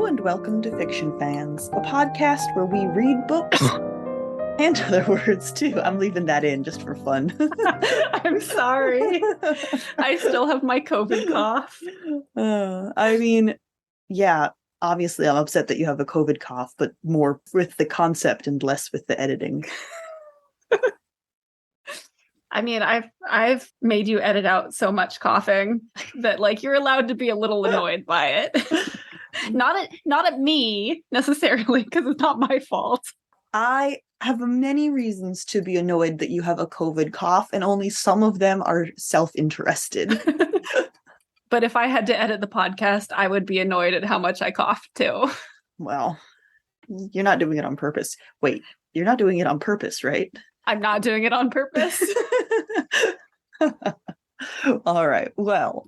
and welcome to Fiction Fans, a podcast where we read books and other words too. I'm leaving that in just for fun. I'm sorry. I still have my COVID cough. Yeah, obviously I'm upset that you have a COVID cough, but more with the concept and less with the editing. I mean, I've made you edit out so much coughing that like you're allowed to be a little annoyed by it. Not at me necessarily, because it's not my fault. I have many reasons to be annoyed that you have a COVID cough, and only some of them are self-interested. But if I had to edit the podcast, I would be annoyed at how much I coughed too. Well, you're not doing it on purpose. Wait, you're not doing it on purpose, right? I'm not doing it on purpose. All right. Well,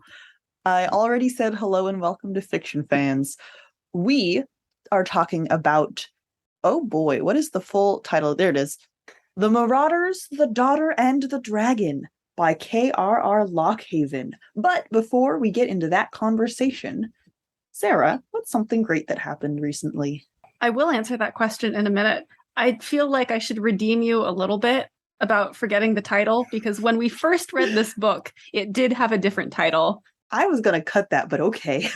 I already said hello and welcome to Fiction Fans. We are talking about, oh boy, what is the full title? There it is. The Marauders, the Daughter, and the Dragon by K.R.R.Lockhaven. But before we get into that conversation, Sara, what's something great that happened recently? I will answer that question in a minute. I feel like I should redeem you a little bit about forgetting the title, because when we first read this book, it did have a different title. I was going to cut that, but okay.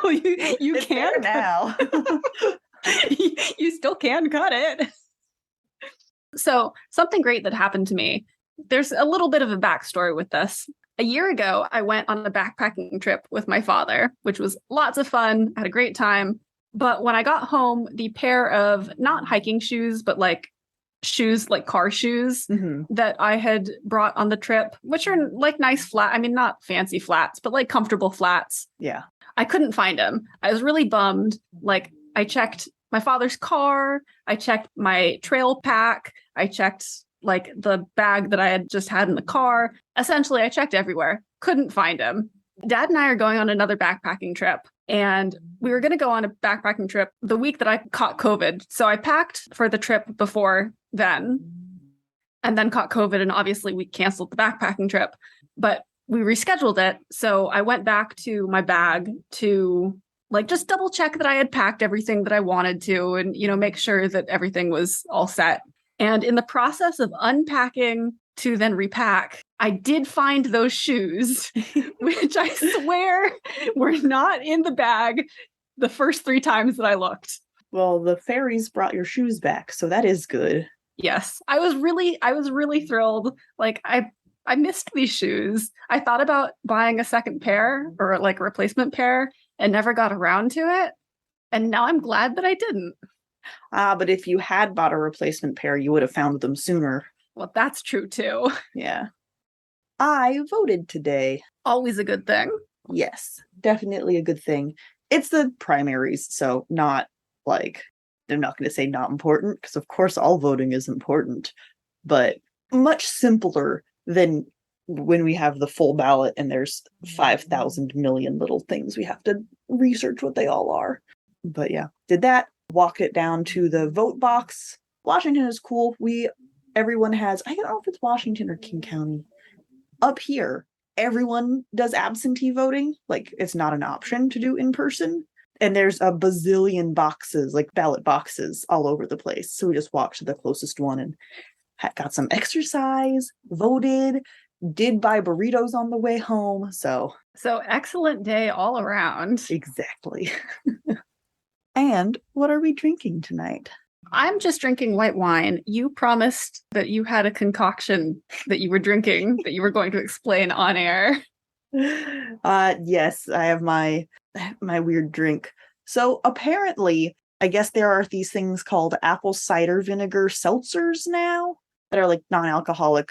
Well, you can now. You still can cut it. So something great that happened to me. There's a little bit of a backstory with this. A year ago, I went on a backpacking trip with my father, which was lots of fun. I had a great time. But when I got home, the pair of not hiking shoes, but like shoes, like car shoes that I had brought on the trip, which are like nice flat. I mean, not fancy flats, but like comfortable flats. Yeah. I couldn't find them. I was really bummed. Like I checked my father's car. I checked my trail pack. I checked like the bag that I had just had in the car. Essentially, I checked everywhere. Couldn't find them. Dad and I are going on another backpacking trip. And we were going to go on a backpacking trip the week that I caught COVID. So I packed for the trip before then and then caught COVID. And obviously we canceled the backpacking trip, but we rescheduled it. So I went back to my bag to like just double check that I had packed everything that I wanted to and, you know, make sure that everything was all set. And in the process of unpacking to then repack, I did find those shoes, which I swear were not in the bag the first 3 times that I looked. Well, the fairies brought your shoes back, so that is good. Yes, I was really thrilled. Like I missed these shoes. I thought about buying a second pair or like a replacement pair and never got around to it. And now I'm glad that I didn't. But if you had bought a replacement pair, you would have found them sooner. Well, that's true too. Yeah. I voted today. Always a good thing. Yes, definitely a good thing. It's the primaries, so not like, I'm not going to say not important, because of course all voting is important, but much simpler than when we have the full ballot and there's 5,000 million little things we have to research what they all are. But yeah, did that, walked it down to the vote box. Washington is cool. Everyone has, I don't know if it's Washington or King County. Up here, everyone does absentee voting. Like, it's not an option to do in person. And there's a bazillion boxes, like ballot boxes, all over the place. So we just walked to the closest one and got some exercise, voted, did buy burritos on the way home. So excellent day all around. Exactly. And what are we drinking tonight? I'm just drinking white wine. You promised that you had a concoction that you were drinking that you were going to explain on air. Yes, I have my weird drink. So apparently, I guess there are these things called apple cider vinegar seltzers now that are like non-alcoholic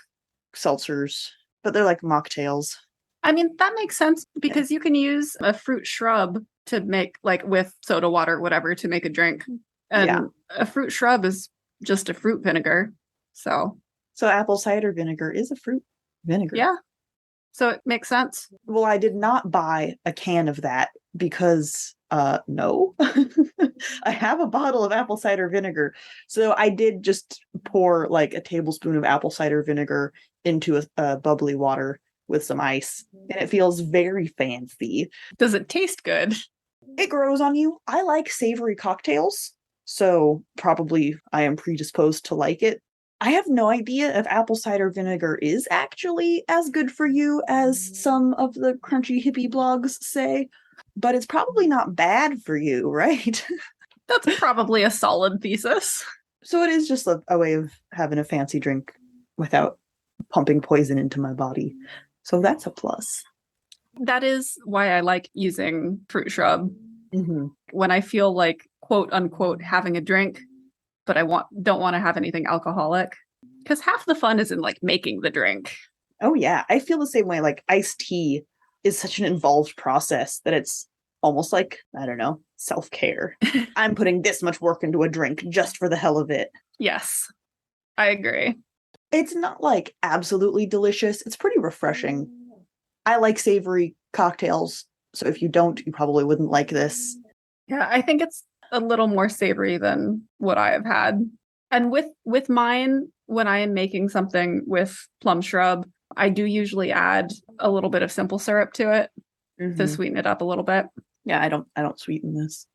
seltzers, but they're like mocktails. I mean, that makes sense because you can use a fruit shrub to make like with soda water, whatever, to make a drink. And a fruit shrub is just a fruit vinegar. So apple cider vinegar is a fruit vinegar. Yeah. So it makes sense. Well, I did not buy a can of that because, no. I have a bottle of apple cider vinegar. So I did just pour like a tablespoon of apple cider vinegar into a bubbly water with some ice. And it feels very fancy. Does it taste good? It grows on you. I like savory cocktails, so probably I am predisposed to like it. I have no idea if apple cider vinegar is actually as good for you as some of the crunchy hippie blogs say, but it's probably not bad for you, right? That's probably a solid thesis. So it is just a way of having a fancy drink without pumping poison into my body. So that's a plus. That is why I like using fruit shrub Mm-hmm. when I feel like, quote unquote, having a drink, but I don't want to have anything alcoholic. Because half the fun is in like making the drink. Oh yeah, I feel the same way. Like iced tea is such an involved process that it's almost like, I don't know, self-care. I'm putting this much work into a drink just for the hell of it. Yes, I agree. It's not like absolutely delicious. It's pretty refreshing. I like savory cocktails, so if you don't, you probably wouldn't like this. Yeah, I think it's a little more savory than what I have had. And with mine, when I am making something with plum shrub, I do usually add a little bit of simple syrup to it to sweeten it up a little bit. Yeah, I don't sweeten this.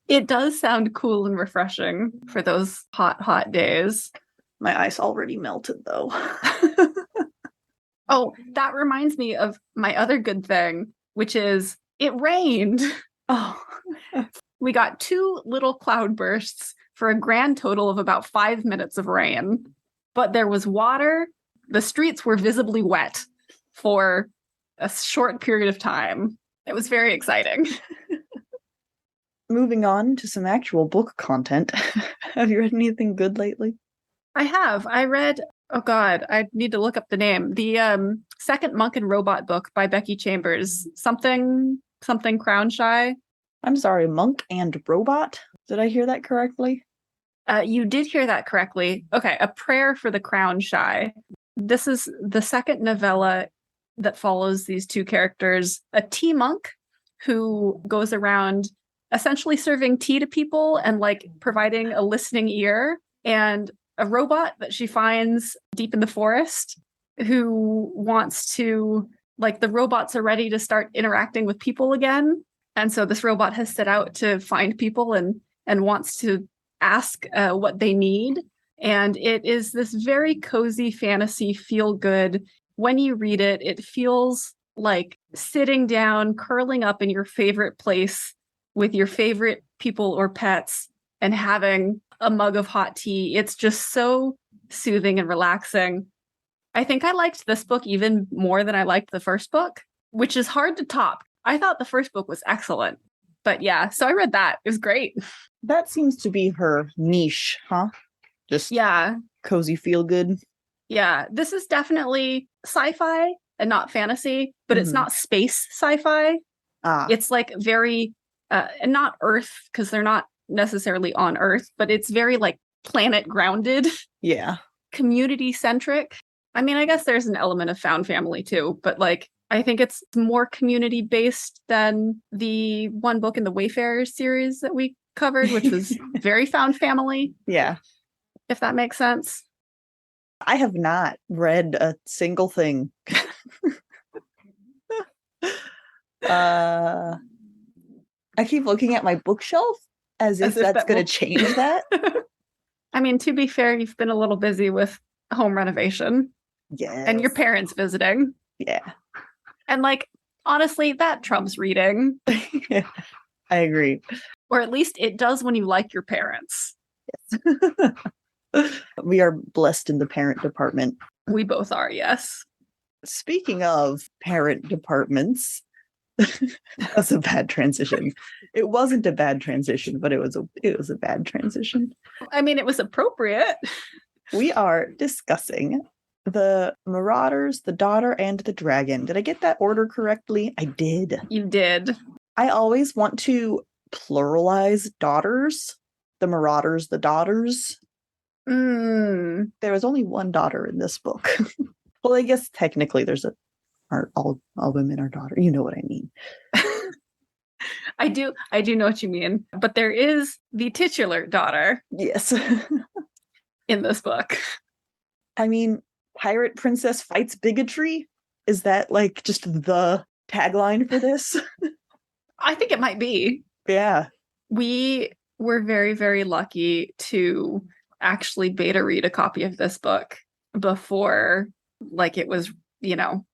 It does sound cool and refreshing for those hot days. My ice already melted though. Oh, that reminds me of my other good thing, which is it rained. Oh. We got 2 little cloud bursts for a grand total of about 5 minutes of rain. But there was water. The streets were visibly wet for a short period of time. It was very exciting. Moving on to some actual book content. Have you read anything good lately? I have. I read, oh God, I need to look up the name. The second Monk and Robot book by Becky Chambers. Something Crown Shy. I'm sorry, Monk and Robot? Did I hear that correctly? You did hear that correctly. Okay, A Prayer for the Crown Shy. This is the second novella that follows these 2 characters. A tea monk who goes around essentially serving tea to people and like providing a listening ear, and a robot that she finds deep in the forest who wants to, like, the robots are ready to start interacting with people again. And so this robot has set out to find people and wants to ask what they need. And it is this very cozy fantasy, feel good. When you read it, it feels like sitting down, curling up in your favorite place with your favorite people or pets and having a mug of hot tea. It's just so soothing and relaxing. I think I liked this book even more than I liked the first book, which is hard to top. I thought the first book was excellent. But yeah, so I read that. It was great. That seems to be her niche, huh? Just Yeah. cozy feel good. Yeah. This is definitely sci-fi and not fantasy, but it's not space sci-fi. It's like very, and not Earth, because they're not necessarily on Earth, but it's very like planet grounded. Yeah. Community centric. I mean, I guess there's an element of found family too, but like, I think it's more community based than the one book in the Wayfarers series that we covered, which was very found family. Yeah. If that makes sense. I have not read a single thing. I keep looking at my bookshelf as if that's going to change that. I mean, to be fair, you've been a little busy with home renovation. Yeah. And your parents visiting. Yeah. And like, honestly, that trumps reading. I agree. Or at least it does when you like your parents. Yes. We are blessed in the parent department. We both are, yes. Speaking of parent departments, that's a bad transition. It wasn't a bad transition, but it was a bad transition. I mean, it was appropriate. We are discussing the Marauders, the Daughter, and the Dragon. Did I get that order correctly? I did. You did. I always want to pluralize daughters. The Marauders, the Daughters. There was only one daughter in this book. Well, I guess technically there's all women are daughter. You know what I mean. I do know what you mean. But there is the titular daughter. Yes. In this book. I mean, pirate princess fights bigotry? Is that like just the tagline for this? I think it might be. Yeah. We were very, very lucky to actually beta read a copy of this book before like it was,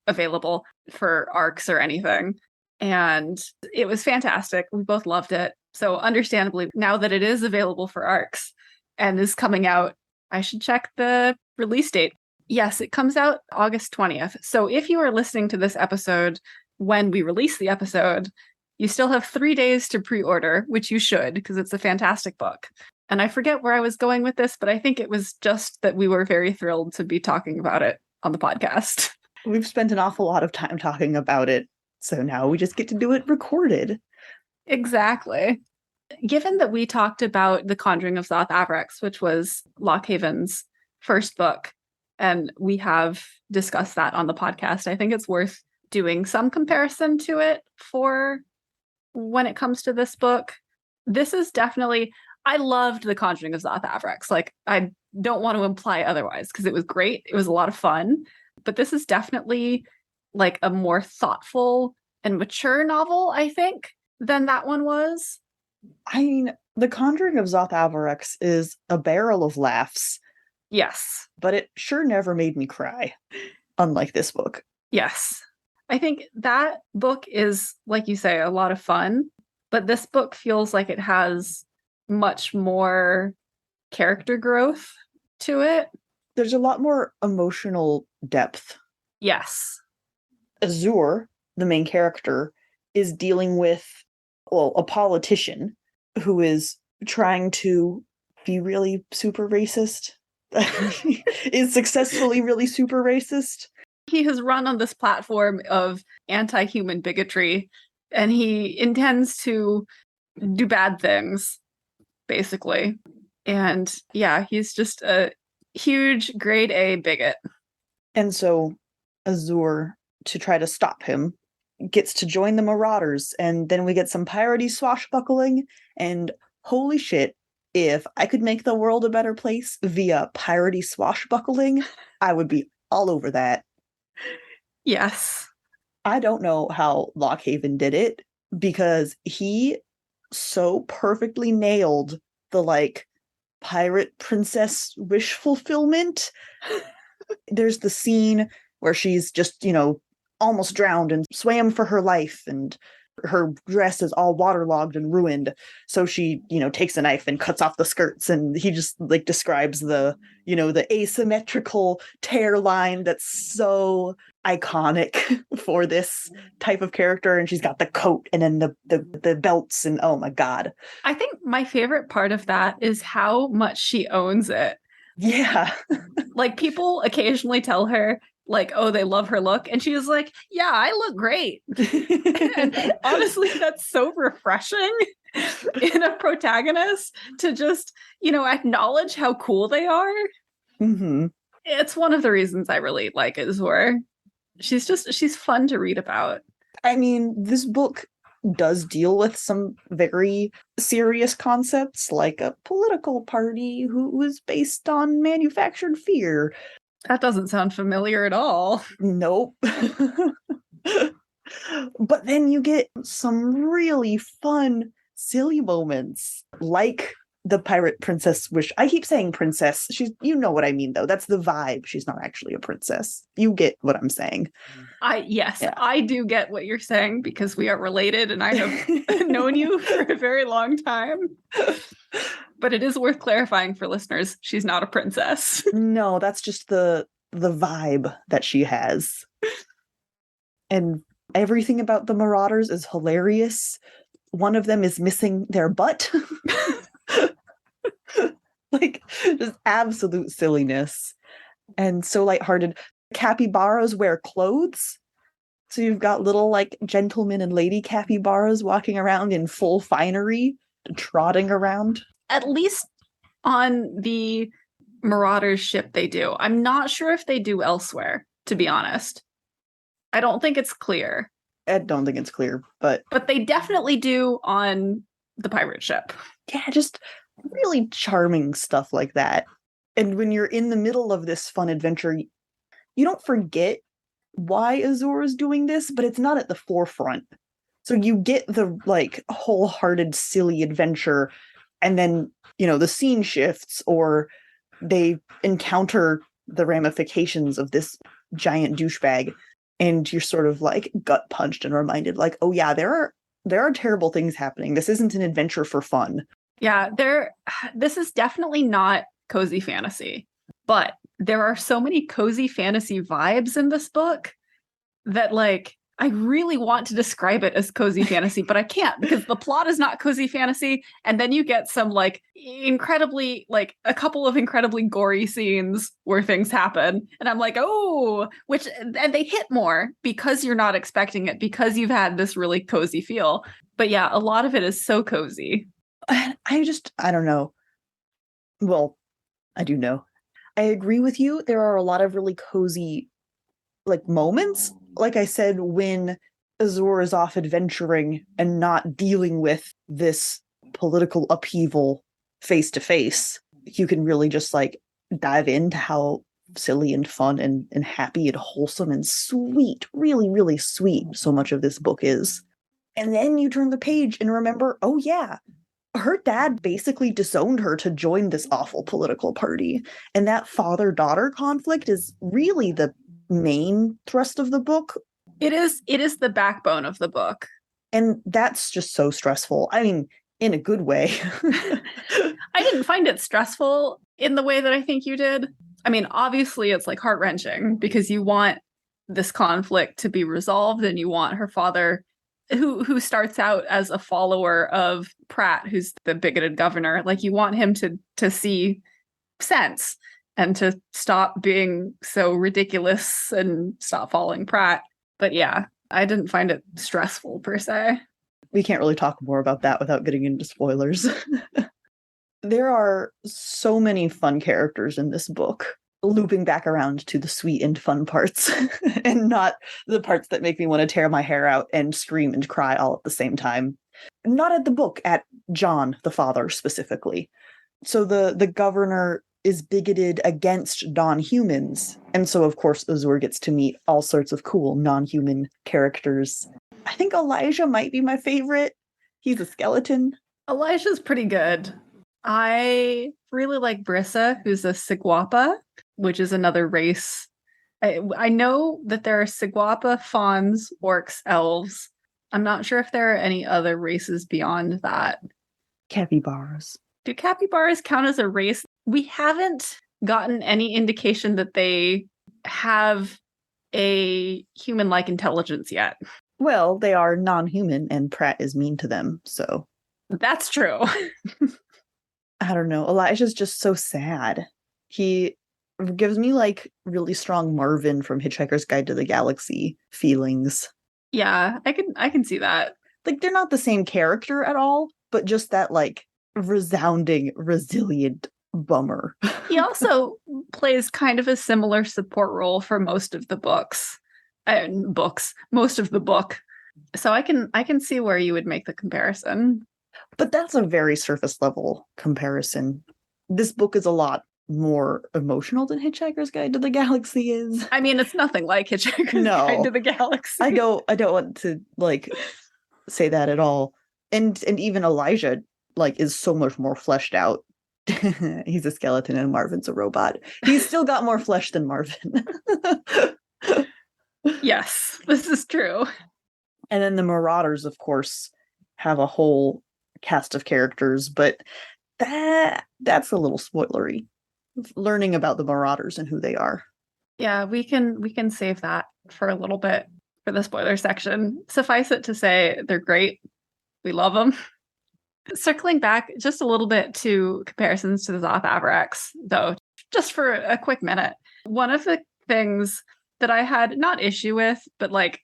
available for ARCs or anything. And it was fantastic. We both loved it. So understandably, now that it is available for ARCs and is coming out, I should check the release date. Yes, it comes out August 20th. So if you are listening to this episode when we release the episode, you still have 3 days to pre-order, which you should, because it's a fantastic book. And I forget where I was going with this, but I think it was just that we were very thrilled to be talking about it on the podcast. We've spent an awful lot of time talking about it, so now we just get to do it recorded. Exactly. Given that we talked about The Conjuring of South Avrex, which was Lockhaven's first book, and we have discussed that on the podcast, I think it's worth doing some comparison to it for when it comes to this book. This is definitely, I loved The Conjuring of South Avrex. Like, I don't want to imply otherwise, because it was great. It was a lot of fun. But this is definitely like a more thoughtful and mature novel, I think, than that one was. I mean, The Conjuring of South Avrex is a barrel of laughs. Yes. But it sure never made me cry, unlike this book. Yes. I think that book is, like you say, a lot of fun, but this book feels like it has much more character growth to it. There's a lot more emotional depth. Yes. Azur, the main character, is dealing with, a politician who is trying to be really super racist. Is successfully really super racist. He has run on this platform of anti-human bigotry, and he intends to do bad things, basically. And yeah, he's just a huge grade A bigot. And so Azur, to try to stop him, gets to join the Marauders, and then we get some piratey swashbuckling, and holy shit, if I could make the world a better place via piratey swashbuckling, I would be all over that. Yes. I don't know how Lockhaven did it, because he so perfectly nailed the pirate princess wish fulfillment. There's the scene where she's just, almost drowned and swam for her life, and her dress is all waterlogged and ruined. So she, takes a knife and cuts off the skirts, and he just describes the asymmetrical tear line that's so iconic for this type of character. And she's got the coat and then the belts, and oh my god. I think my favorite part of that is how much she owns it. Yeah. People occasionally tell her, oh, they love her look. And she's like, yeah, I look great. And honestly, that's so refreshing in a protagonist to just, acknowledge how cool they are. Mm-hmm. It's one of the reasons I really like Azur. She's fun to read about. I mean, this book does deal with some very serious concepts, like a political party who was based on manufactured fear. That doesn't sound familiar at all. Nope. But then you get some really fun, silly moments, like the pirate princess wish. I keep saying princess. You know what I mean, though. That's the vibe. She's not actually a princess. You get what I'm saying. Yes, yeah. I do get what you're saying, because we are related and I have known you for a very long time. But it is worth clarifying for listeners, she's not a princess. No, that's just the vibe that she has. And everything about the Marauders is hilarious. One of them is missing their butt. Just absolute silliness. And so lighthearted. Capybaras wear clothes. So you've got little gentlemen and lady capybaras walking around in full finery, trotting around. At least on the Marauders ship they do. I'm not sure if they do elsewhere, to be honest. I don't think it's clear. I don't think it's clear, but they definitely do on the pirate ship. Yeah, just really charming stuff like that. And when you're in the middle of this fun adventure, you don't forget why Azur is doing this, but it's not at the forefront. So you get the like wholehearted, silly adventure, and then, the scene shifts or they encounter the ramifications of this giant douchebag, and you're sort of like gut punched and reminded, like, oh yeah, there are terrible things happening. This isn't an adventure for fun. Yeah, this is definitely not cozy fantasy, but there are so many cozy fantasy vibes in this book that like I really want to describe it as cozy fantasy, but I can't because the plot is not cozy fantasy. And then you get some like incredibly, like a couple of incredibly gory scenes where things happen. And I'm like, oh, and they hit more because you're not expecting it, because you've had this really cozy feel. But yeah, a lot of it is so cozy. I don't know. Well, I do know. I agree with you. There are a lot of really cozy like moments. Like I said, when Azor is off adventuring and not dealing with this political upheaval face to face, you can really just like dive into how silly and fun and happy and wholesome and sweet, really, really sweet so much of this book is. And then you turn the page and remember, oh yeah, her dad basically disowned her to join this awful political party. And that father-daughter conflict is really the main thrust of the book. It is the backbone of the book. And that's just so stressful. I mean, in a good way. I didn't find it stressful in the way that I think you did. I mean, obviously it's like heart-wrenching because you want this conflict to be resolved and you want her father, who starts out as a follower of Pratt, who's the bigoted governor, like you want him to see sense and to stop being so ridiculous and stop following Pratt. But yeah, I didn't find it stressful per se. We can't really talk more about that without getting into spoilers. There are so many fun characters in this book, looping back around to the sweet and fun parts and not the parts that make me want to tear my hair out and scream and cry all at the same time. Not at the book, at John, the father, specifically. So the governor is bigoted against non-humans. And so, of course, Azor gets to meet all sorts of cool non-human characters. I think Elijah might be my favorite. He's a skeleton. Elijah's pretty good. I really like Brissa, who's a Siguapa, which is another race. I know that there are Siguapa, fauns, orcs, elves. I'm not sure if there are any other races beyond that. Capybaras. Do capybaras count as a race? We haven't gotten any indication that they have a human-like intelligence yet. Well, they are non-human and Pratt is mean to them, so. That's true. I don't know. Elijah's just so sad. He gives me like really strong Marvin from Hitchhiker's Guide to the Galaxy feelings. Yeah, I can see that. Like they're not the same character at all, but just that like resounding, resilient bummer. He also plays kind of a similar support role for most of the books. Most of the book. So I can see where you would make the comparison. But that's a very surface level comparison. This book is a lot more emotional than Hitchhiker's Guide to the Galaxy is. I mean, it's nothing like Hitchhiker's Guide to the Galaxy. I don't want to like say that at all. And even Elijah like is so much more fleshed out. He's a skeleton and Marvin's a robot. He's still got more flesh than Marvin. Yes, this is true. And then the Marauders, of course, have a whole cast of characters, but that's a little spoilery. Learning about the Marauders and who they are. Yeah, we can save that for a little bit for the spoiler section. Suffice it to say, they're great. We love them. Circling back just a little bit to comparisons to the Zoth Avarax, though, just for a quick minute. One of the things that I had not issue with, but like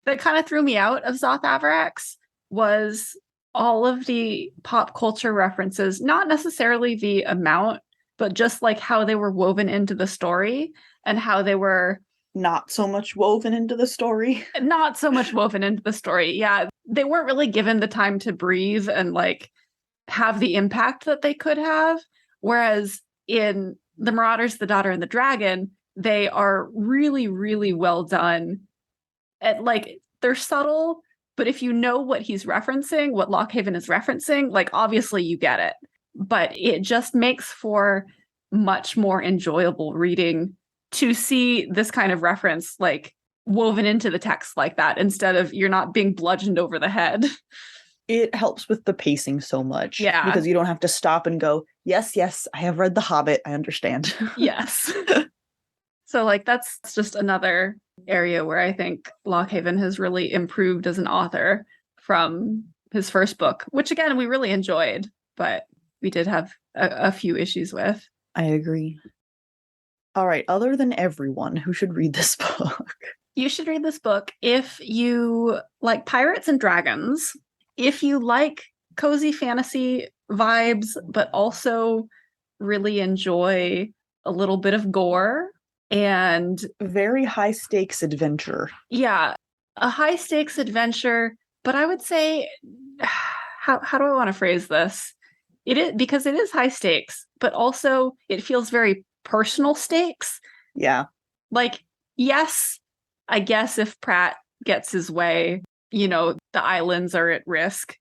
that kind of threw me out of Zoth Avarax was all of the pop culture references, not necessarily the amount, but just like how they were woven into the story and how they were not so much woven into the story. Not so much woven into the story. Yeah. They weren't really given the time to breathe and like have the impact that they could have. Whereas in The Marauders, The Daughter and the Dragon, they are really, really well done. At like they're subtle, But if you know what he's referencing, what Lockhaven is referencing, like obviously you get it. But it just makes for much more enjoyable reading to see this kind of reference like woven into the text like that, instead of you're not being bludgeoned over the head. It helps with the pacing so much. Yeah. Because you don't have to stop and go, yes, I have read The Hobbit. I understand. Yes. So like that's just another area where I think Lockhaven has really improved as an author from his first book, which again we really enjoyed, but we did have a few issues with. I agree. All right, other than everyone who should read this book. You should read this book if you like pirates and dragons, if you like cozy fantasy vibes, but also really enjoy a little bit of gore and very high stakes adventure. Yeah, a high stakes adventure, but I would say, how do I want to phrase this? It is because it is high stakes, but also it feels very personal stakes. Yeah. Like, yes, I guess if Pratt gets his way, you know, the islands are at risk,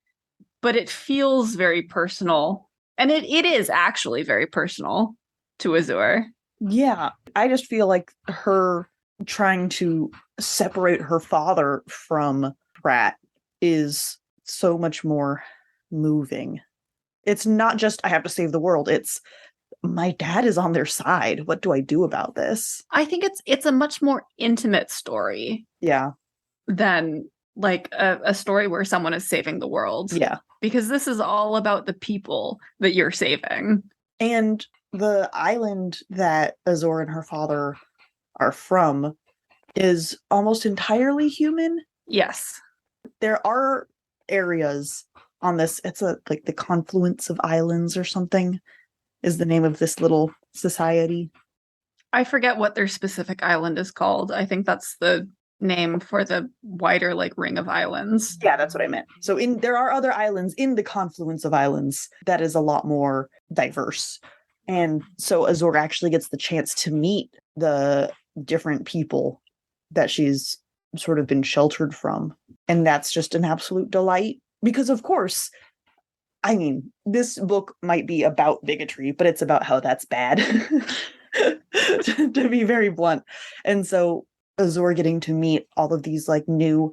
but it feels very personal. And it is actually very personal to Azur. Yeah, I just feel like her trying to separate her father from Pratt is so much more moving. It's not just, I have to save the world. It's, my dad is on their side. What do I do about this? I think it's a much more intimate story. Yeah. Than like a story where someone is saving the world. Yeah. Because this is all about the people that you're saving. And the island that Azur and her father are from is almost entirely human. Yes. There are areas on this, it's like the confluence of islands or something is the name of this little society. I forget what their specific island is called. I think that's the name for the wider like ring of islands. Yeah, that's what I meant. So there are other islands in the confluence of islands that is a lot more diverse. And so Azur actually gets the chance to meet the different people that she's sort of been sheltered from. And that's just an absolute delight. Because of course, I mean, this book might be about bigotry, but it's about how that's bad. to be very blunt. And so Azur getting to meet all of these like new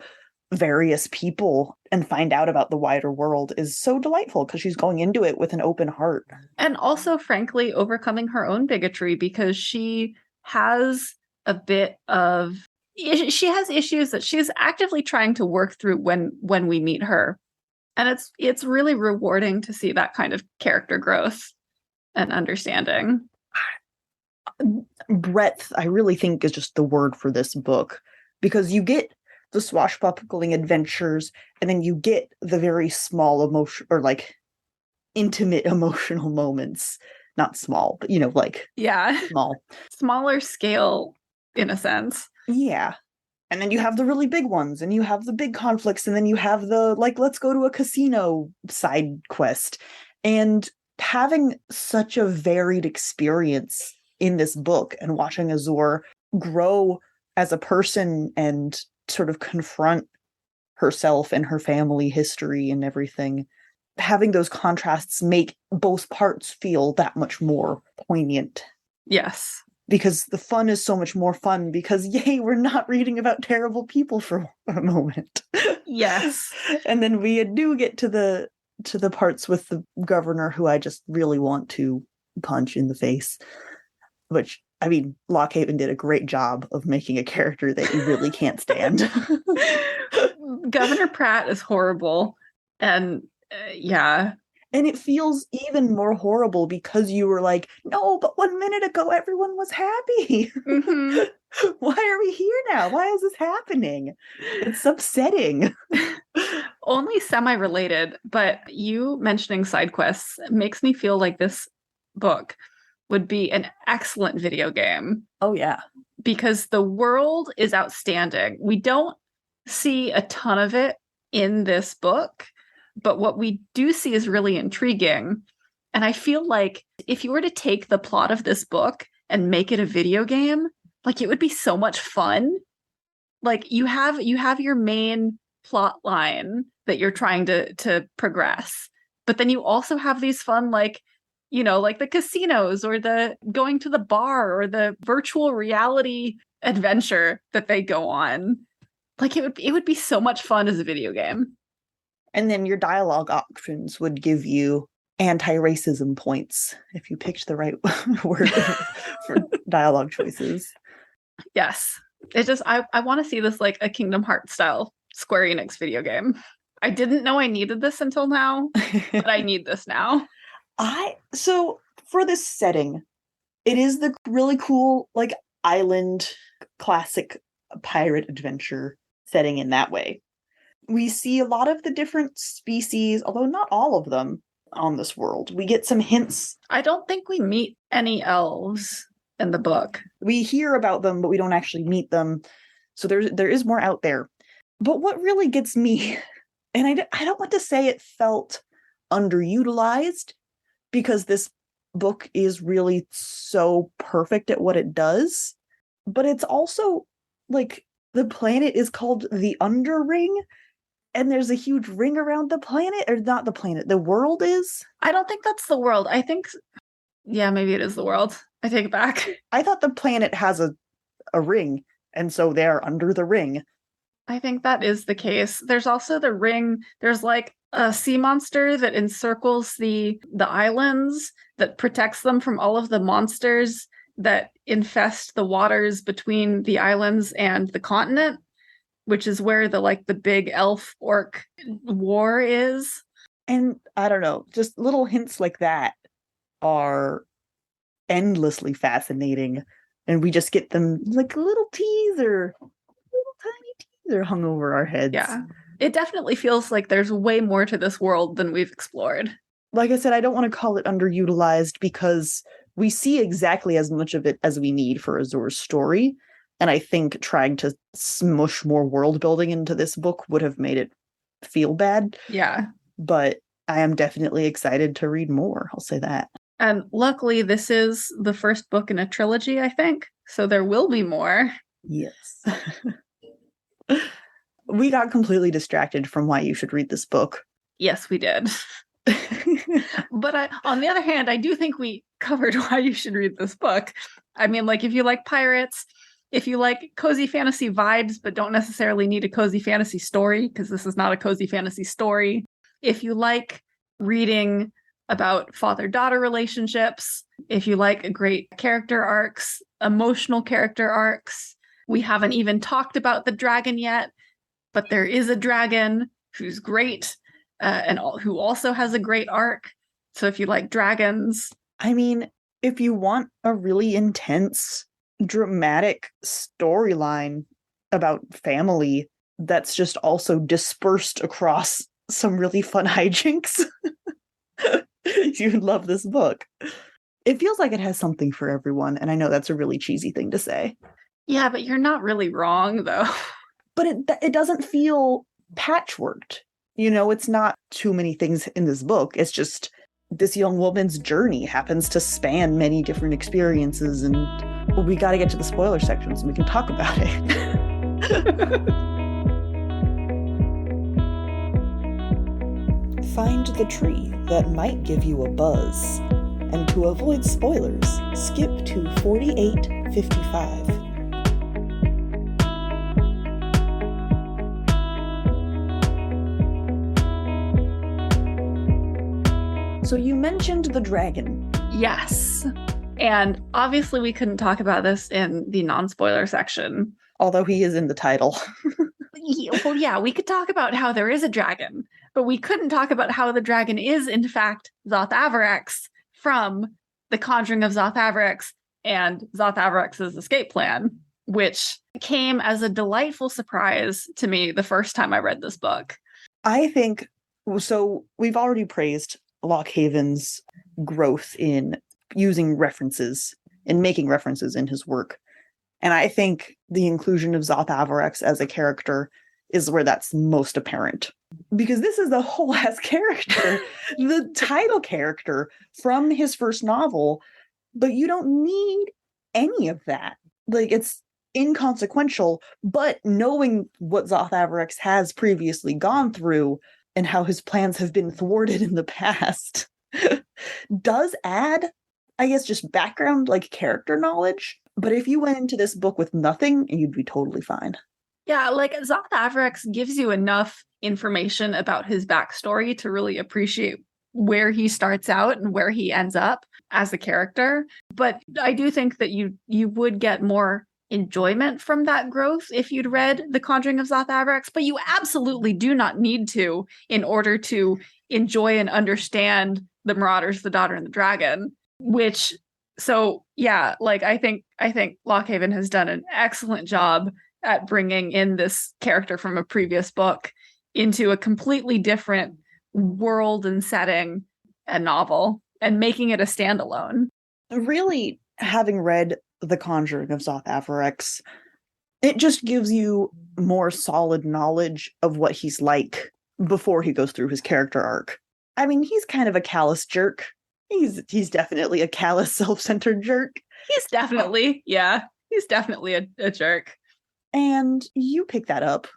various people and find out about the wider world is so delightful because she's going into it with an open heart. And also, frankly, overcoming her own bigotry because she has a bit of she has issues that she's actively trying to work through when we meet her. And it's really rewarding to see that kind of character growth and understanding. Breadth, I really think, is just the word for this book, because you get the swashbuckling adventures and then you get the very small emotion or like intimate emotional moments. Not small, but like smaller scale in a sense. Yeah. And then you have the really big ones and you have the big conflicts and then you have the like, let's go to a casino side quest. And having such a varied experience in this book and watching Azur grow as a person and sort of confront herself and her family history and everything, having those contrasts make both parts feel that much more poignant. Yes. Because the fun is so much more fun because, yay, we're not reading about terrible people for a moment. Yes. And then we do get to the parts with the governor who I just really want to punch in the face. Which, I mean, Lockhaven did a great job of making a character that you really can't stand. Governor Pratt is horrible. And yeah. And it feels even more horrible because you were like, no, but 1 minute ago, everyone was happy. Mm-hmm. Why are we here now? Why is this happening? It's upsetting. Only semi-related, but you mentioning side quests makes me feel like this book would be an excellent video game. Oh, yeah. Because the world is outstanding. We don't see a ton of it in this book, but what we do see is really intriguing. And I feel like if you were to take the plot of this book and make it a video game, like it would be so much fun. Like you have your main plot line that you're trying to progress. But then you also have these fun, like, you know, like the casinos or the going to the bar or the virtual reality adventure that they go on. Like it would be so much fun as a video game. And then your dialogue options would give you anti-racism points if you picked the right word for dialogue choices. Yes. It just I want to see this like a Kingdom Hearts style Square Enix video game. I didn't know I needed this until now, but I need this now. So for this setting, it is the really cool like island classic pirate adventure setting in that way. We see a lot of the different species, although not all of them, on this world. We get some hints. I don't think we meet any elves in the book. We hear about them, but we don't actually meet them. So there is more out there. But what really gets me, and I don't want to say it felt underutilized, because this book is really so perfect at what it does, but it's also like the planet is called the Underring, and there's a huge ring around the planet, or not the planet, the world is? I don't think that's the world. I think, yeah, maybe it is the world. I take it back. I thought the planet has a ring, and so they're under the ring. I think that is the case. There's also the ring. There's like a sea monster that encircles the islands, that protects them from all of the monsters that infest the waters between the islands and the continent, which is where the big elf orc war is. And I don't know, just little hints like that are endlessly fascinating, and we just get them like little tiny teaser hung over our heads. Yeah, it definitely feels like there's way more to this world than we've explored. Like I said, I don't want to call it underutilized, because we see exactly as much of it as we need for Azur's story. And I think trying to smush more world building into this book would have made it feel bad. Yeah. But I am definitely excited to read more. I'll say that. And luckily, this is the first book in a trilogy, I think. So there will be more. Yes. We got completely distracted from why you should read this book. Yes, we did. But on the other hand, I do think we covered why you should read this book. I mean, like, if you like pirates, if you like cozy fantasy vibes, but don't necessarily need a cozy fantasy story, because this is not a cozy fantasy story. If you like reading about father-daughter relationships, if you like great character arcs, emotional character arcs. We haven't even talked about the dragon yet, but there is a dragon who's great, and who also has a great arc. So if you like dragons. I mean, if you want a really intense, dramatic storyline about family that's just also dispersed across some really fun hijinks, you'd love this book. It feels like it has something for everyone, and I know that's a really cheesy thing to say. Yeah, but you're not really wrong, though. But it doesn't feel patchworked. You know, it's not too many things in this book. It's just this young woman's journey happens to span many different experiences, and we got to get to the spoiler section so we can talk about it. Find the tree that might give you a buzz. And to avoid spoilers, skip to 4855. So you mentioned the dragon. Yes. And obviously we couldn't talk about this in the non-spoiler section. Although he is in the title. Well, yeah, we could talk about how there is a dragon, but we couldn't talk about how the dragon is, in fact, Zoth Avarex from The Conjuring of Zoth Avarex and Zoth Avarex's escape plan, which came as a delightful surprise to me the first time I read this book. I think, so we've already praised Lockhaven's growth in using references and making references in his work. And I think the inclusion of Zoth Avarex as a character is where that's most apparent. Because this is the whole ass character, the title character from his first novel, but you don't need any of that. Like, it's inconsequential, but knowing what Zoth Averex has previously gone through and how his plans have been thwarted in the past does add, I guess, just background, like character knowledge. But if you went into this book with nothing, you'd be totally fine. Yeah, like Zoth Averex gives you enough information about his backstory to really appreciate where he starts out and where he ends up as a character. But I do think that you would get more enjoyment from that growth if you'd read The Conjuring of Zoth Averex, but you absolutely do not need to in order to enjoy and understand The Marauders, the Daughter and the Dragon, which so yeah, like I think Lockhaven has done an excellent job at bringing in this character from a previous book into a completely different world and setting and novel and making it a standalone. Really, having read The Conjuring of Zoth Averex, it just gives you more solid knowledge of what he's like before he goes through his character arc. I mean, he's kind of a callous jerk. He's definitely a callous, self-centered jerk. He's definitely a jerk. And you pick that up.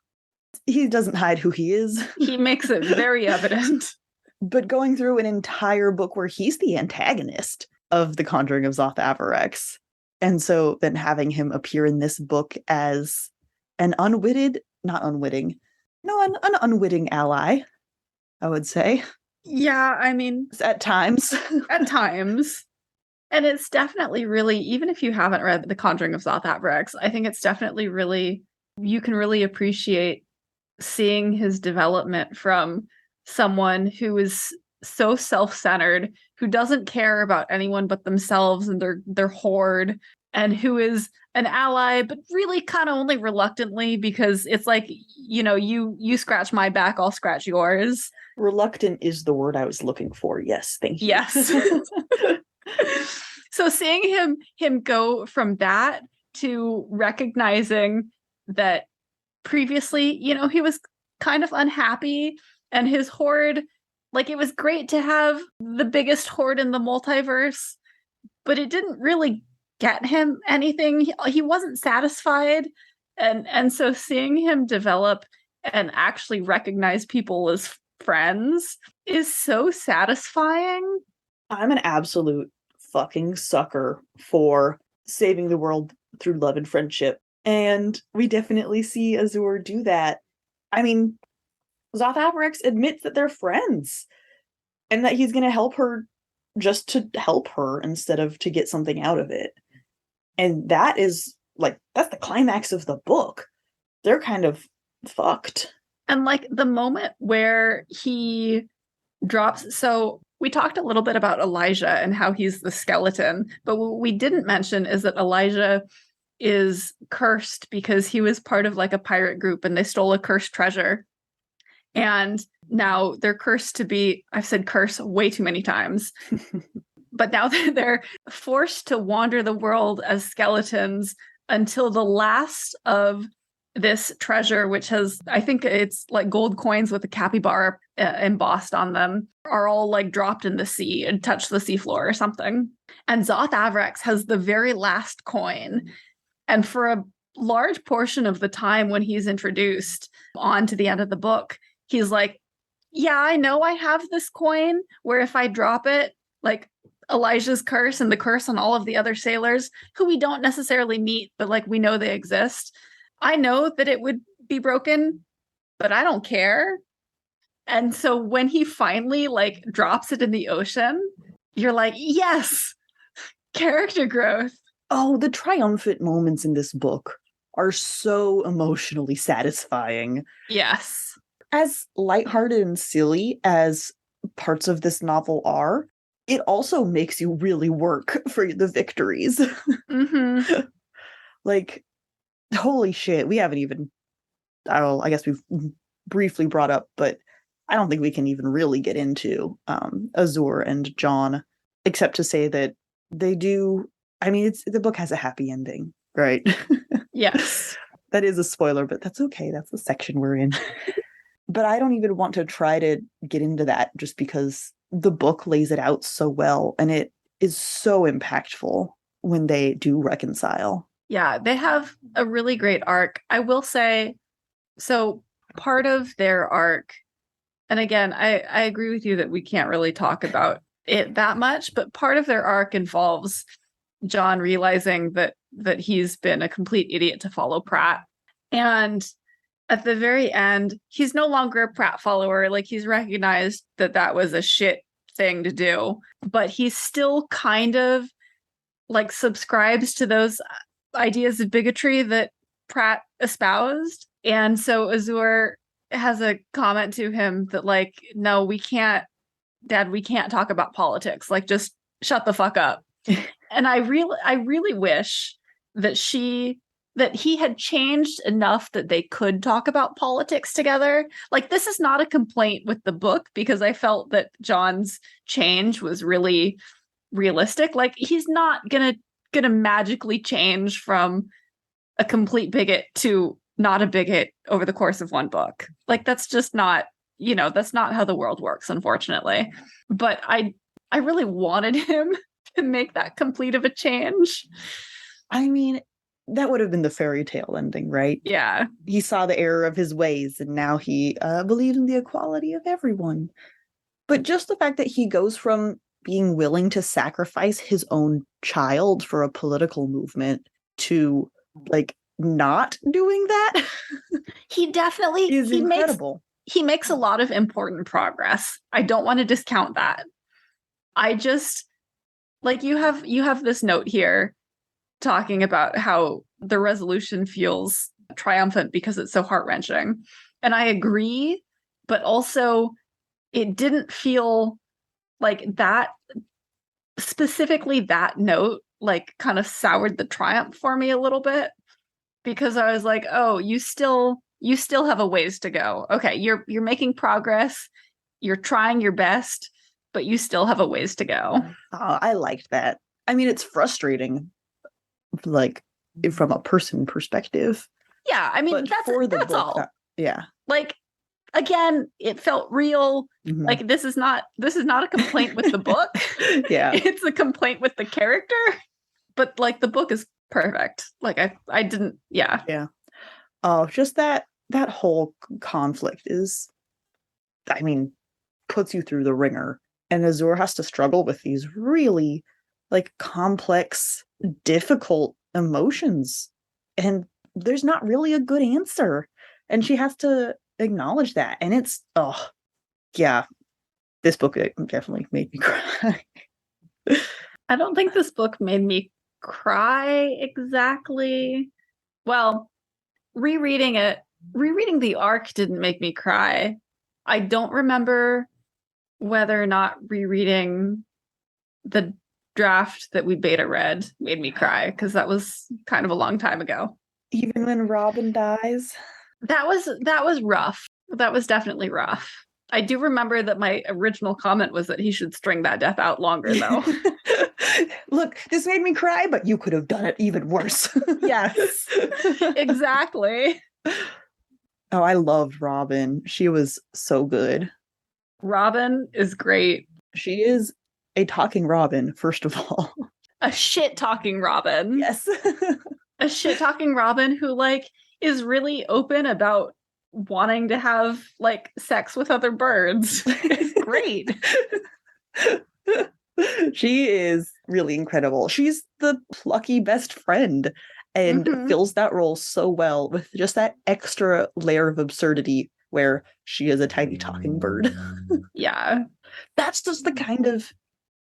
He doesn't hide who he is. He makes it very evident. But going through an entire book where he's the antagonist of The Conjuring of Zoth Averex, and so then having him appear in this book as an unwitting ally, I would say. Yeah, I mean, at times. At times. And it's definitely really, even if you haven't read The Conjuring of Zoth Averex, I think it's definitely really, you can really appreciate seeing his development from someone who is so self-centered, who doesn't care about anyone but themselves and their horde, and who is an ally, but really kind of only reluctantly, because it's like, you scratch my back, I'll scratch yours. Reluctant is the word I was looking for. Yes, thank you. Yes. So seeing him go from that to recognizing that previously, he was kind of unhappy, and his horde, like, it was great to have the biggest horde in the multiverse, but it didn't really get him anything. He wasn't satisfied. And so seeing him develop and actually recognize people as friends is so satisfying. I'm an absolute fucking sucker for saving the world through love and friendship. And we definitely see Azur do that. I mean, Zoth Averex admits that they're friends and that he's going to help her just to help her instead of to get something out of it. And that is that's the climax of the book. They're kind of fucked. And like the moment where he drops, so we talked a little bit about Elijah and how he's the skeleton, but what we didn't mention is that Elijah is cursed because he was part of like a pirate group and they stole a cursed treasure. And now they're cursed to be, I've said curse way too many times, but now they're forced to wander the world as skeletons until the last of this treasure, which has, I think it's like gold coins with a capybara embossed on them, are all like dropped in the sea and touch the seafloor or something. And Zoth Averex has the very last coin. And for a large portion of the time when he's introduced on to the end of the book, he's like, yeah, I know I have this coin where if I drop it, like Elijah's curse and the curse on all of the other sailors who we don't necessarily meet, but like we know they exist. I know that it would be broken, but I don't care. And so when he finally like drops it in the ocean, you're like, yes, character growth. Oh, the triumphant moments in this book are so emotionally satisfying. Yes. As lighthearted and silly as parts of this novel are, it also makes you really work for the victories. Mm-hmm. Like, holy shit, we haven't even, I guess we've briefly brought up, but I don't think we can even really get into Azur and John, except to say that they do, I mean, the book has a happy ending, right? Yes. That is a spoiler, but that's okay. That's the section we're in. But I don't even want to try to get into that just because the book lays it out so well, and it is so impactful when they do reconcile. Yeah, they have a really great arc. I will say, so part of their arc, and again, I agree with you that we can't really talk about it that much, but part of their arc involves John realizing that he's been a complete idiot to follow Pratt. And at the very end, he's no longer a Pratt follower. Like, he's recognized that that was a shit thing to do, but he's still kind of like subscribes to those ideas of bigotry that Pratt espoused. And so Azur has a comment to him that, like, no, we can't, Dad, we can't talk about politics. Like, just shut the fuck up. And I really wish that he had changed enough that they could talk about politics together. Like, this is not a complaint with the book, because I felt that John's change was really realistic. Like, he's not gonna magically change from a complete bigot to not a bigot over the course of one book. Like, that's just not, that's not how the world works, unfortunately. But I really wanted him to make that complete of a change. I mean, that would have been the fairy tale ending, right? Yeah. He saw the error of his ways, and now he believes in the equality of everyone. But just the fact that he goes from being willing to sacrifice his own child for a political movement to, like, not doing that he definitely is incredible. He makes a lot of important progress. I don't want to discount that. I just, like, you have this note here talking about how the resolution feels triumphant because it's so heart-wrenching. And I agree, but also it didn't feel like that, specifically that note, like, kind of soured the triumph for me a little bit, because I was like, oh, you still have a ways to go. Okay, you're making progress, you're trying your best, but you still have a ways to go. I liked that. I mean, it's frustrating, like, from a person perspective. Yeah, I mean, that's book, all. Yeah. Like, again, it felt real. Mm-hmm. Like, this is not a complaint with the book. Yeah. It's a complaint with the character. But, like, the book is perfect. Like, I didn't, yeah. Yeah. Oh, just that whole conflict is, I mean, puts you through the ringer. And Azur has to struggle with these really, like, complex, difficult emotions. And there's not really a good answer. And she has to acknowledge that. And it's, oh, yeah, this book definitely made me cry. I don't think this book made me cry exactly. Well, rereading the arc didn't make me cry. I don't remember whether or not rereading the draft that we beta read made me cry, because that was kind of a long time ago. Even when Robin dies? That was rough. That was definitely rough. I do remember that my original comment was that he should string that death out longer, though. Look, this made me cry, but you could have done it even worse. Yes, exactly. Oh, I loved Robin. She was so good. Robin is great. She is a talking Robin, first of all. A shit-talking Robin. Yes. A shit-talking Robin who, like, is really open about wanting to have, like, sex with other birds. It's great. She is really incredible. She's the plucky best friend and fills that role so well with just that extra layer of absurdity where she is a tiny talking bird. Yeah. That's just the kind of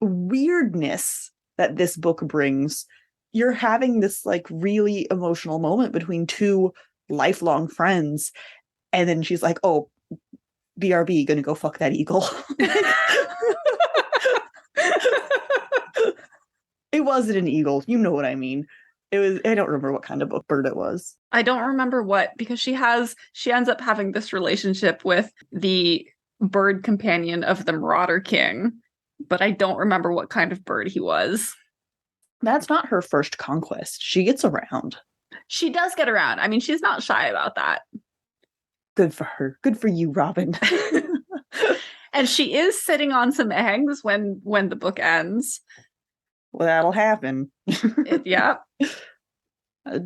weirdness that this book brings. You're having this, like, really emotional moment between two lifelong friends, and then she's like, oh, BRB, gonna go fuck that eagle. It wasn't an eagle, you know what I mean. It was, I don't remember what kind of bird it was. I don't remember what, because she ends up having this relationship with the bird companion of the Marauder King, but I don't remember what kind of bird he was. That's not her first conquest. She gets around. She does get around. I mean, she's not shy about that. Good for her. Good for you, Robin. And she is sitting on some eggs when the book ends. Well, that'll happen. Yeah.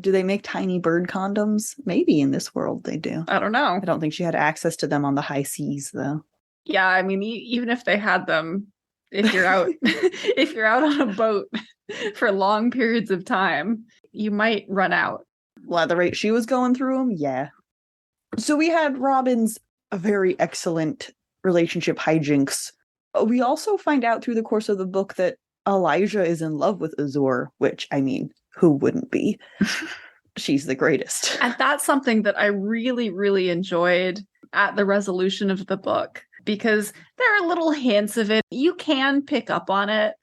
Do they make tiny bird condoms? Maybe in this world they do. I don't know. I don't think she had access to them on the high seas, though. Yeah, I mean, even if they had them, if you're out, if you're out on a boat for long periods of time, you might run out. Well, at the rate she was going through them, yeah. So we had Robin's a very excellent relationship hijinks. We also find out through the course of the book that Elijah is in love with Azor, which, I mean, who wouldn't be? She's the greatest. And that's something that I really, really enjoyed at the resolution of the book, because there are little hints of it. You can pick up on it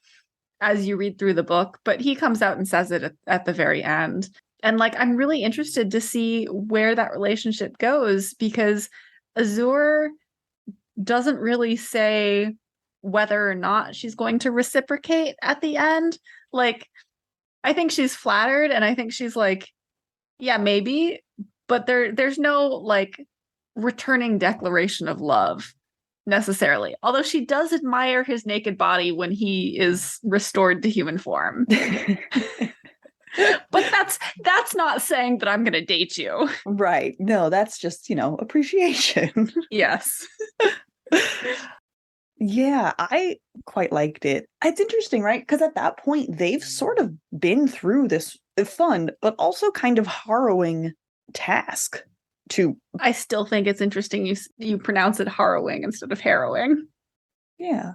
as you read through the book, but he comes out and says it at the very end. And like, I'm really interested to see where that relationship goes, because Azor doesn't really say whether or not she's going to reciprocate at the end. Like, I think she's flattered, and I think she's like, yeah, maybe, but there's no like returning declaration of love necessarily. Although she does admire his naked body when he is restored to human form. But that's not saying that I'm going to date you. Right. No, that's just, appreciation. Yes. Yeah, I quite liked it. It's interesting, right? Because at that point, they've sort of been through this fun, but also kind of harrowing task to... I still think it's interesting you pronounce it harrowing instead of harrowing. Yeah.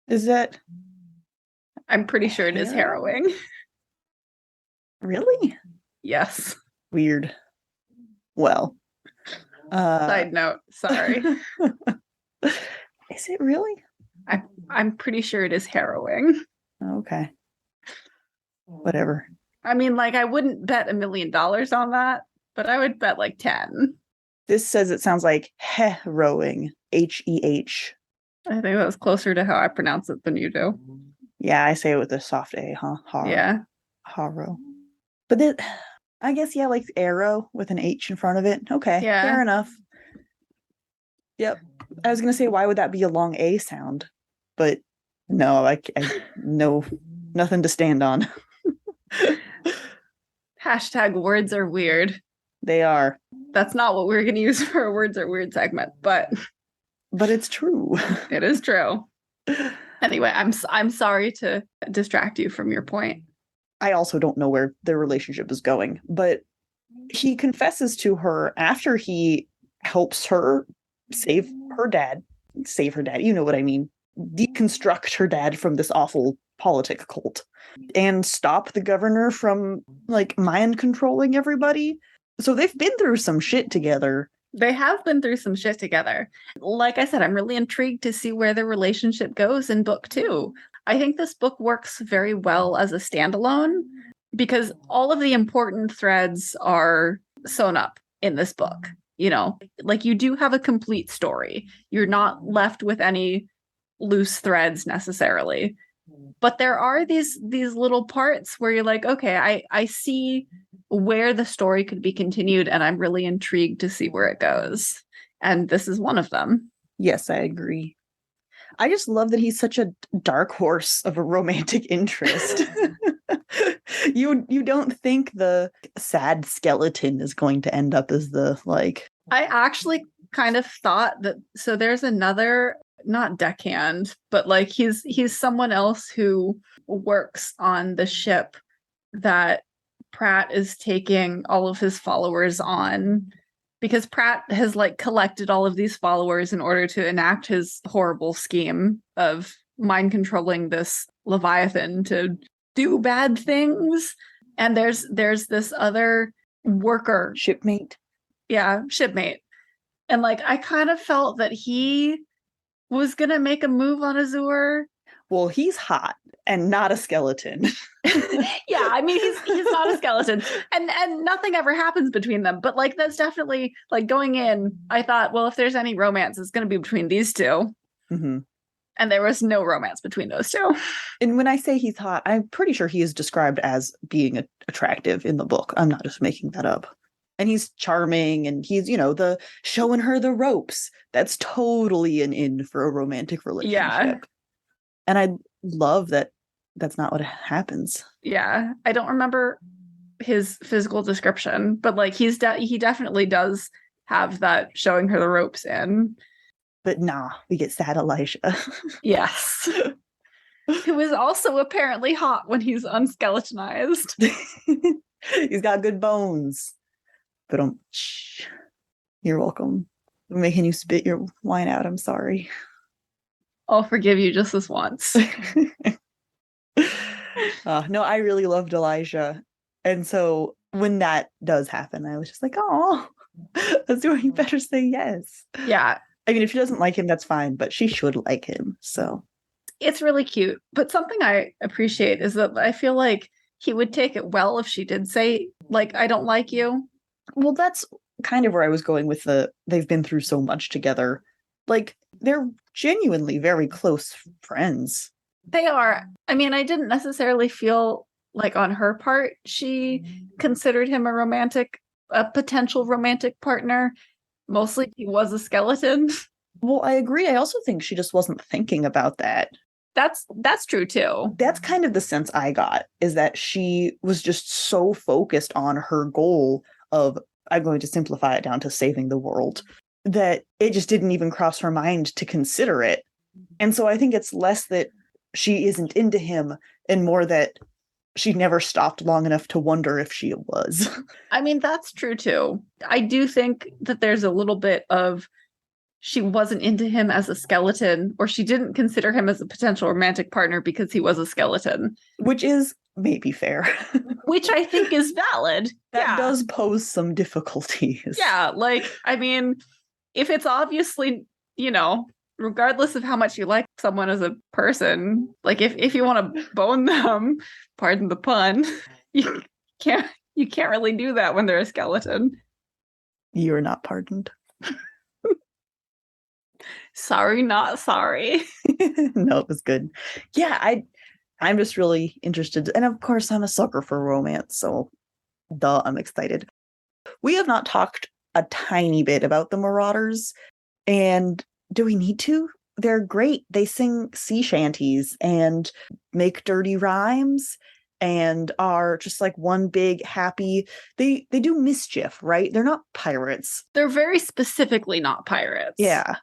Is that... I'm pretty sure it is harrowing. Really? Yes. Weird. Well. Side note, sorry. Is it really? I'm pretty sure it is harrowing. Okay. Whatever. I mean, like, I wouldn't bet $1 million on that, but I would bet like 10. This says it sounds like rowing. H-E-H. I think that's closer to how I pronounce it than you do. Yeah, I say it with a soft A, huh? Yeah. Harrow. But I guess, yeah, like arrow with an H in front of it. Okay, yeah. Fair enough. Yep. I was going to say, why would that be a long A sound? But no, I no, nothing to stand on. Hashtag words are weird. They are. That's not what we're going to use for a words are weird segment, but it's true. It is true. Anyway, I'm sorry to distract you from your point. I also don't know where their relationship is going, but he confesses to her after he helps her save her dad. You know what I mean? Deconstruct her dad from this awful politic cult and stop the governor from like mind controlling everybody. So they've been through some shit together. They have been through some shit together. Like I said, I'm really intrigued to see where the relationship goes in book 2. I think this book works very well as a standalone because all of the important threads are sewn up in this book. Like you do have a complete story. You're not left with any loose threads necessarily. But there are these little parts where you're like, okay, I see where the story could be continued, and I'm really intrigued to see where it goes. And this is one of them. Yes, I agree. I just love that he's such a dark horse of a romantic interest. You don't think the sad skeleton is going to end up as the like... I actually kind of thought that, so there's another, not deckhand, but like he's someone else who works on the ship that Pratt is taking all of his followers on, because Pratt has like collected all of these followers in order to enact his horrible scheme of mind controlling this Leviathan to do bad things. And there's this other worker, shipmate. Yeah, shipmate. And like I kind of felt that he was gonna make a move on Azor. Well, he's hot and not a skeleton. Yeah, I mean he's not a skeleton, and nothing ever happens between them. But like that's definitely like going in. I thought, well, if there's any romance, it's going to be between these two. Mm-hmm. And there was no romance between those two. And when I say he's hot, I'm pretty sure he is described as being attractive in the book. I'm not just making that up. And he's charming, and he's, the showing her the ropes. That's totally an in for a romantic relationship. Yeah. And I love that that's not what happens. Yeah. I don't remember his physical description, but like he definitely does have that showing her the ropes in. But nah, we get sad Elijah. Yes. Who is also apparently hot when he's unskeletonized. He's got good bones. But you're welcome. I'm making you spit your wine out. I'm sorry. I'll forgive you just this once. No, I really loved Elijah. And so when that does happen, I was just like, oh, Azura, you better say yes. Yeah. I mean, if she doesn't like him, that's fine, but she should like him. So it's really cute. But something I appreciate is that I feel like he would take it well if she did say, like, I don't like you. Well, that's kind of where I was going with they've been through so much together. Like, they're genuinely very close friends. They are. I mean, I didn't necessarily feel like on her part she considered him a potential romantic partner. Mostly he was a skeleton. Well, I agree. I also think she just wasn't thinking about that. That's true too. That's kind of the sense I got, is that she was just so focused on her goal of, I'm going to simplify it down to saving the world, that it just didn't even cross her mind to consider it. And so I think it's less that she isn't into him and more that she never stopped long enough to wonder if she was. I mean, that's true too. I do think that there's a little bit of she wasn't into him as a skeleton, or she didn't consider him as a potential romantic partner because he was a skeleton. Which is maybe fair. Which I think is valid. That does pose some difficulties. Yeah, like, I mean, if it's obviously, regardless of how much you like someone as a person, like if you want to bone them, pardon the pun, you can't really do that when they're a skeleton. You're not pardoned. Sorry, not sorry. No, it was good. Yeah, I'm just really interested. And of course, I'm a sucker for romance, so I'm excited. We have not talked a tiny bit about the Marauders, and do we need to? They're great. They sing sea shanties and make dirty rhymes and are just like one big happy. They do mischief, right? They're not pirates. They're very specifically not pirates. Yeah.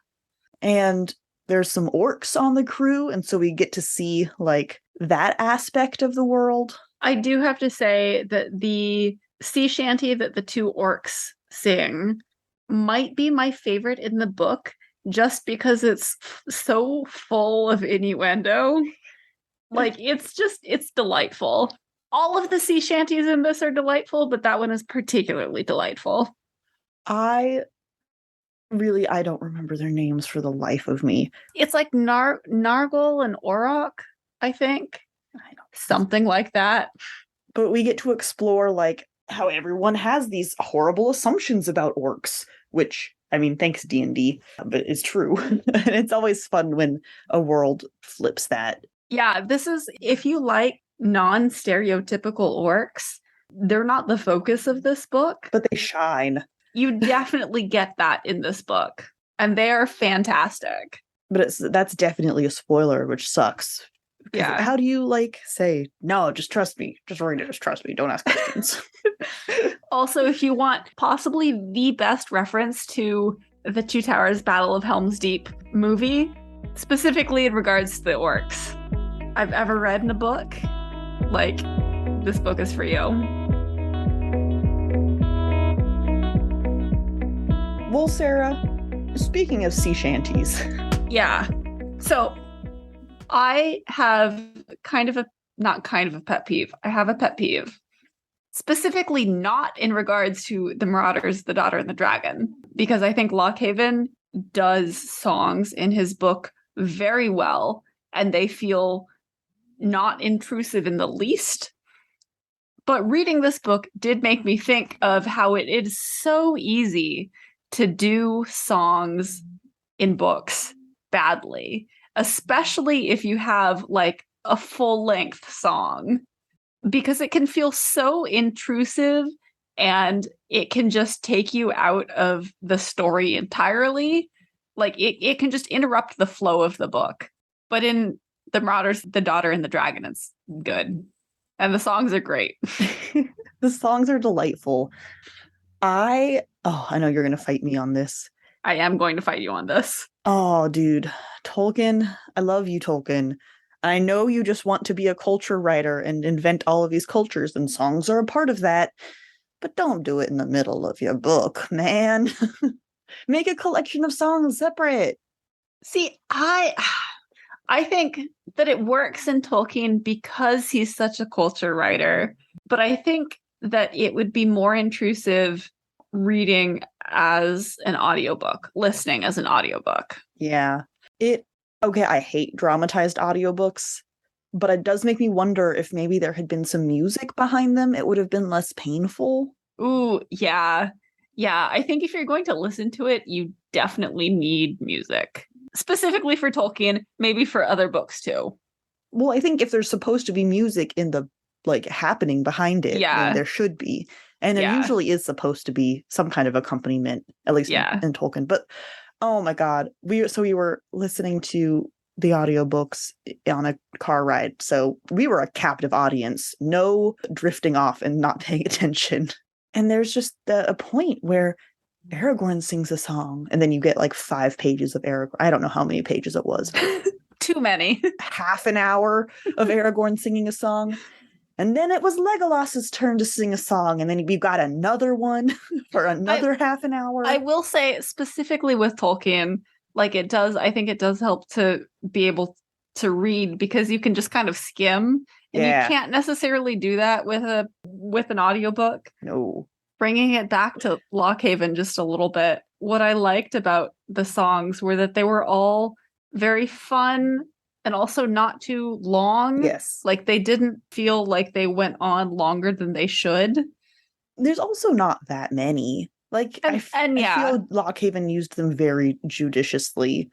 And there's some orcs on the crew, and so we get to see like that aspect of the world. I do have to say that the sea shanty that the two orcs sing might be my favorite in the book, just because it's so full of innuendo. Like, it's delightful. All of the sea shanties in this are delightful, but that one is particularly delightful. I don't remember their names for the life of me. It's like Nargle and Auroch, I think. Something like that. But we get to explore like how everyone has these horrible assumptions about orcs, which, I mean, thanks D&D, but it's true. And it's always fun when a world flips that. Yeah, this is, if you like non-stereotypical orcs, they're not the focus of this book. But they shine. You definitely get that in this book. And they're fantastic. But that's definitely a spoiler, which sucks. Yeah. How do you say, no, just trust me. Just read it. Just trust me. Don't ask questions. Also, if you want possibly the best reference to the Two Towers Battle of Helm's Deep movie, specifically in regards to the orcs, I've ever read in a book, this book is for you. Well, Sarah, speaking of sea shanties. Yeah. So I have not kind of a pet peeve. I have a pet peeve. Specifically not in regards to the Marauders, the Daughter and the Dragon, because I think Lockhaven does songs in his book very well, and they feel not intrusive in the least. But reading this book did make me think of how it is so easy to do songs in books badly, especially if you have a full-length song, because it can feel so intrusive and it can just take you out of the story entirely. It can just interrupt the flow of the book. But in The Marauders, the Daughter and the Dragon, it's good. And the songs are great. The songs are delightful. I know you're going to fight me on this. I am going to fight you on this. Oh, dude. Tolkien. I love you, Tolkien. I know you just want to be a culture writer and invent all of these cultures, and songs are a part of that. But don't do it in the middle of your book, man. Make a collection of songs separate. See, I think that it works in Tolkien because he's such a culture writer. But I think that it would be more intrusive reading as an audiobook, listening as an audiobook. Yeah. Okay, I hate dramatized audiobooks, but it does make me wonder if maybe there had been some music behind them, it would have been less painful. Ooh, yeah. Yeah, I think if you're going to listen to it, you definitely need music. Specifically for Tolkien, maybe for other books too. Well, I think if there's supposed to be music in the happening behind it, then there should be. And there usually is supposed to be some kind of accompaniment, at least in Tolkien. But oh my God, we were listening to the audiobooks on a car ride. So we were a captive audience, no drifting off and not paying attention. And there's just a point where Aragorn sings a song, and then you get like 5 pages of Aragorn. I don't know how many pages it was. Too many. Half an hour of Aragorn singing a song. And then it was Legolas's turn to sing a song, and then we got another one for another half an hour. I will say, specifically with Tolkien, I think it does help to be able to read, because you can just kind of skim, and you can't necessarily do that with an audiobook. No. Bringing it back to Lockhaven just a little bit, what I liked about the songs were that they were all very fun and also not too long. Yes. They didn't feel like they went on longer than they should. There's also not that many. I feel Lockhaven used them very judiciously.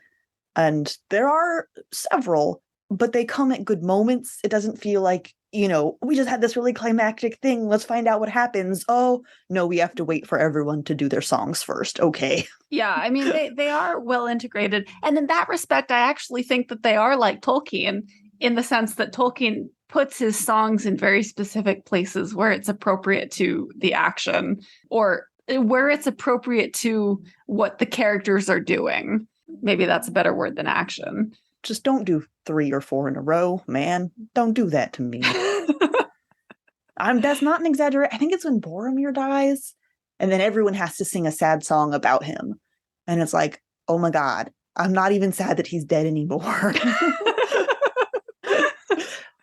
And there are several, but they come at good moments. It doesn't feel like, we just had this really climactic thing. Let's find out what happens. Oh, no, we have to wait for everyone to do their songs first. Okay. Yeah, I mean, they are well integrated. And in that respect, I actually think that they are like Tolkien, in the sense that Tolkien puts his songs in very specific places where it's appropriate to the action, or where it's appropriate to what the characters are doing. Maybe that's a better word than action. Just don't do 3 or 4 in a row, man. Don't do that to me. That's not an exaggeration. I think it's when Boromir dies, and then everyone has to sing a sad song about him. And it's like, oh my God, I'm not even sad that he's dead anymore.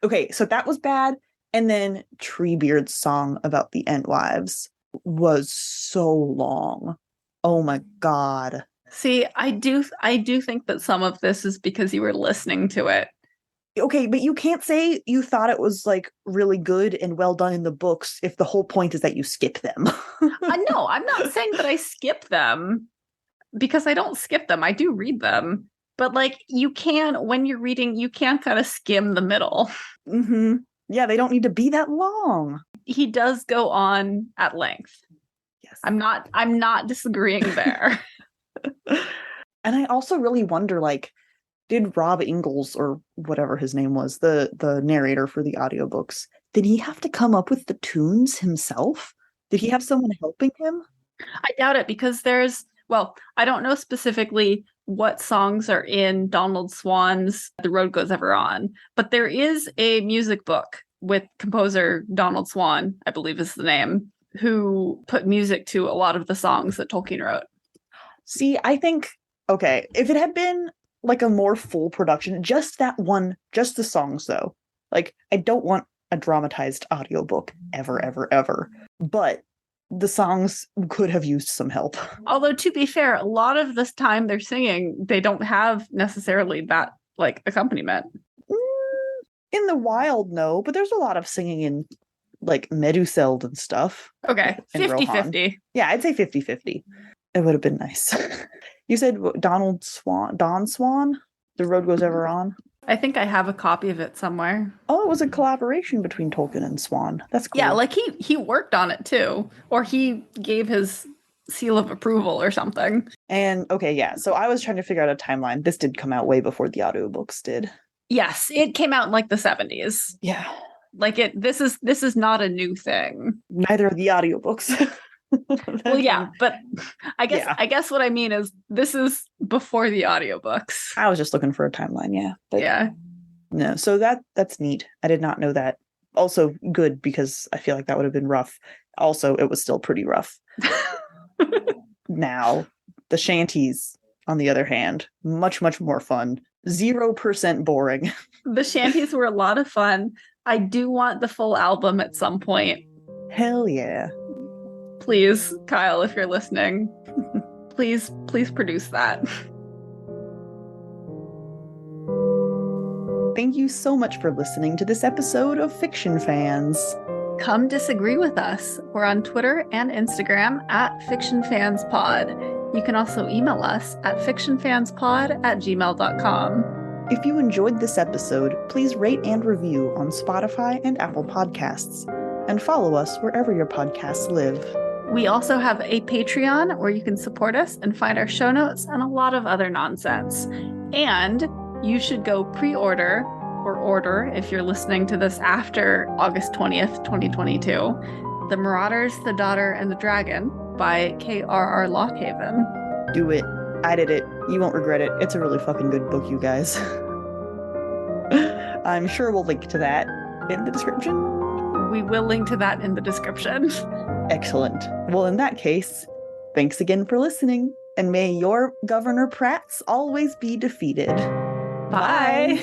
Okay, so that was bad. And then Treebeard's song about the Entwives was so long. Oh my God. See, I do think that some of this is because you were listening to it. Okay, but you can't say you thought it was really good and well done in the books if the whole point is that you skip them. No, I'm not saying that I skip them, because I don't skip them. I do read them. But you can, when you're reading, you can kind of skim the middle. Mm-hmm. Yeah, they don't need to be that long. He does go on at length. Yes. I'm not disagreeing there. And I also really wonder, did Rob Ingalls, or whatever his name was, the narrator for the audiobooks, did he have to come up with the tunes himself? Did he have someone helping him? I doubt it, because I don't know specifically what songs are in Donald Swan's The Road Goes Ever On, but there is a music book with composer Donald Swan, I believe is the name, who put music to a lot of the songs that Tolkien wrote. See, I think, okay, if it had been a more full production, just the songs though, I don't want a dramatized audiobook ever, ever, ever. But the songs could have used some help. Although, to be fair, a lot of this time they're singing, they don't have necessarily that accompaniment. In the wild, no, but there's a lot of singing in Meduseld and stuff. Okay, 50-50. Yeah, I'd say 50-50. It would have been nice. You said Don Swan? The Road Goes Ever On? I think I have a copy of it somewhere. Oh, it was a collaboration between Tolkien and Swan. That's cool. Yeah, he worked on it too. Or he gave his seal of approval or something. And, okay, yeah. So I was trying to figure out a timeline. This did come out way before the audiobooks did. Yes, it came out in the 70s. Yeah. Like this is not a new thing. Neither are the audiobooks. Well, yeah, but I guess what I mean is this is before the audiobooks. I was just looking for a timeline, yeah. But yeah. No, so that's neat. I did not know that. Also good, because I feel like that would have been rough. Also, it was still pretty rough. Now, the shanties, on the other hand, much, much more fun. 0% boring. The shanties were a lot of fun. I do want the full album at some point. Hell yeah. Please, Kyle, if you're listening, please produce that. Thank you so much for listening to this episode of Fiction Fans. Come disagree with us. We're on Twitter and Instagram at FictionFansPod. You can also email us at fictionfanspod@gmail.com. If you enjoyed this episode, please rate and review on Spotify and Apple Podcasts, and follow us wherever your podcasts live. We also have a Patreon where you can support us and find our show notes and a lot of other nonsense. And you should go pre-order or order, if you're listening to this after August 20th, 2022, The Marauders, the Daughter, and the Dragon by K.R.R.Lockhaven. Do it. I did it. You won't regret it. It's a really fucking good book, you guys. I'm sure we'll link to that in the description. We will link to that in the description. Excellent. Well, in that case, thanks again for listening, and may your Governor Pratts always be defeated. Bye.